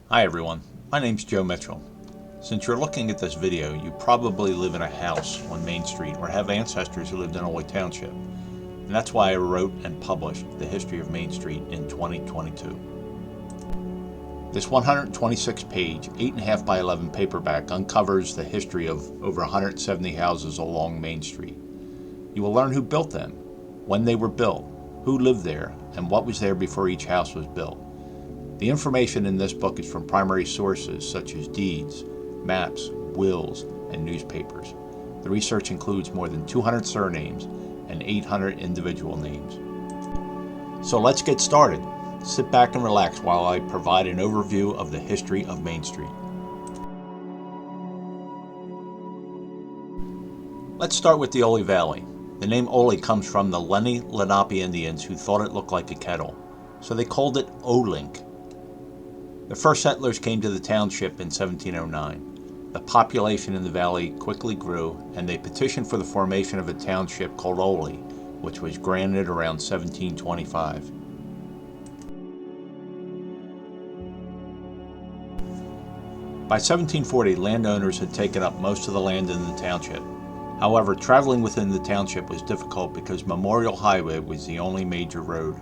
Hi everyone, my name's Joe Mitchell. Since you're looking at this video, you probably live in a house on Main Street or have ancestors who lived in Oley Township. And that's why I wrote and published The History of Main Street in 2022. This 126-page, 8.5 by 11 paperback uncovers the history of over 170 houses along Main Street. You will learn who built them, when they were built, who lived there, and what was there before each house was built. The information in this book is from primary sources such as deeds, maps, wills, and newspapers. The research includes more than 200 surnames and 800 individual names. So let's get started. Sit back and relax while I provide an overview of the history of Main Street. Let's start with the Oley Valley. The name Oley comes from the Lenni Lenape Indians who thought it looked like a kettle, so they called it Olink. The first settlers came to the township in 1709. The population in the valley quickly grew, and they petitioned for the formation of a township called Oley, which was granted around 1725. By 1740, landowners had taken up most of the land in the township. However, traveling within the township was difficult because Memorial Highway was the only major road.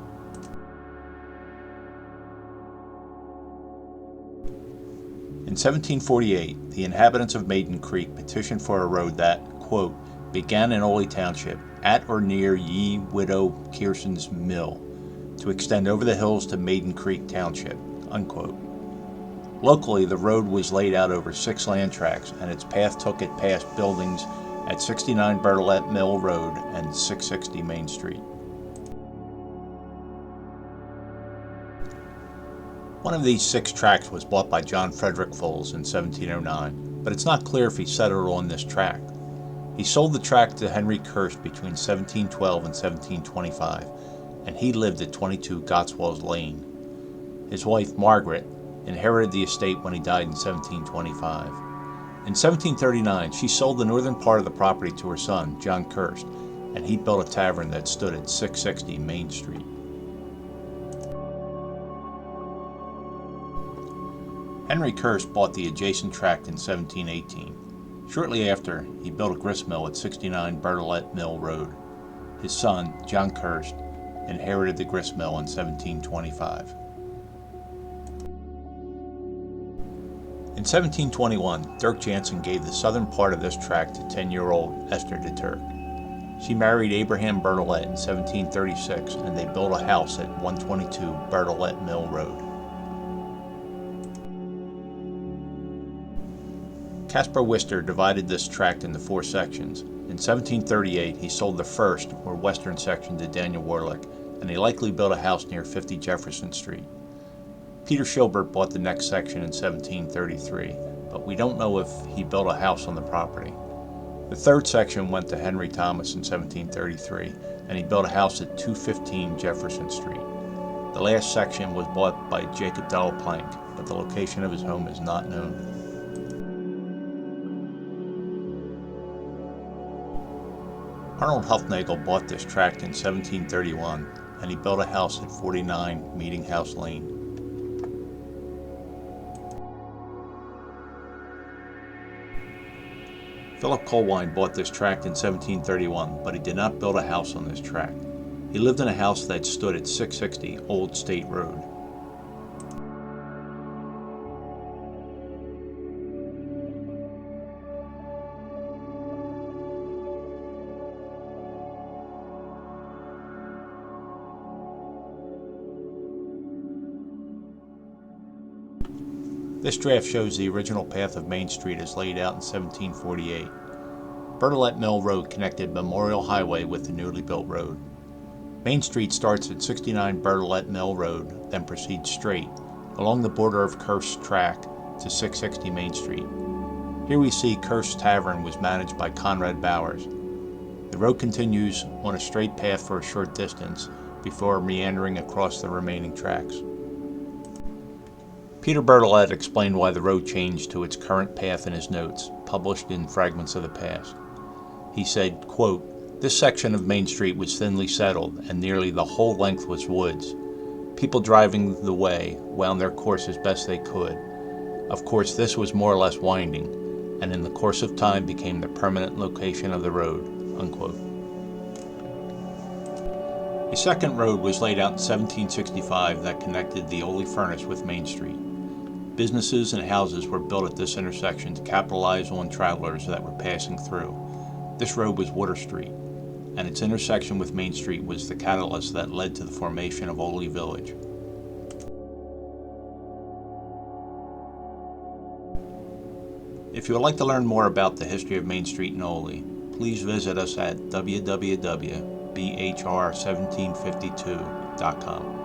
In 1748, the inhabitants of Maiden Creek petitioned for a road that, quote, began in Oley Township, at or near ye Widow Kearson's mill, to extend over the hills to Maiden Creek Township, unquote. Locally, the road was laid out over 6 land tracts, and its path took it past buildings at 69 Bertolette Mill Road and 660 Main Street. One of these 6 tracts was bought by John Frederick Foles in 1709, but it's not clear if he settled on this tract. He sold the tract to Henry Kirst between 1712 and 1725, and he lived at 22 Gotswells Lane. His wife, Margaret, inherited the estate when he died in 1725. In 1739, she sold the northern part of the property to her son, John Kirst, and he built a tavern that stood at 660 Main Street. Henry Kirst bought the adjacent tract in 1718. Shortly after, he built a grist mill at 69 Bertolette Mill Road. His son, John Kirst, inherited the grist mill in 1725. In 1721, Dirk Jansen gave the southern part of this tract to 10-year-old Esther de Turk. She married Abraham Bertolette in 1736, and they built a house at 122 Bertolette Mill Road. Caspar Wister divided this tract into 4 sections. In 1738, he sold the first, or western section, to Daniel Warlick, and he likely built a house near 50 Jefferson Street. Peter Schilbert bought the next section in 1733, but we don't know if he built a house on the property. The third section went to Henry Thomas in 1733, and he built a house at 215 Jefferson Street. The last section was bought by Jacob Delaplancque, but the location of his home is not known. Arnold Huffnagel bought this tract in 1731, and he built a house at 49 Meeting House Lane. Philip Colwine bought this tract in 1731, but he did not build a house on this tract. He lived in a house that stood at 660 Old State Road. This draft shows the original path of Main Street as laid out in 1748. Bertolette Mill Road connected Memorial Highway with the newly built road. Main Street starts at 69 Bertolette Mill Road, then proceeds straight along the border of Kirst's tract to 660 Main Street. Here we see Kirst's Tavern was managed by Conrad Bowers. The road continues on a straight path for a short distance before meandering across the remaining tracts. Peter Bertolette explained why the road changed to its current path in his notes, published in Fragments of the Past. He said, quote, "This section of Main Street was thinly settled, and nearly the whole length was woods. People driving the way wound their course as best they could. Of course, this was more or less winding, and in the course of time became the permanent location of the road," unquote. A second road was laid out in 1765 that connected the Oley furnace with Main Street. Businesses and houses were built at this intersection to capitalize on travelers that were passing through. This road was Water Street, and its intersection with Main Street was the catalyst that led to the formation of Oley Village. If you would like to learn more about the history of Main Street in Oley, please visit us at www.bhr1752.com.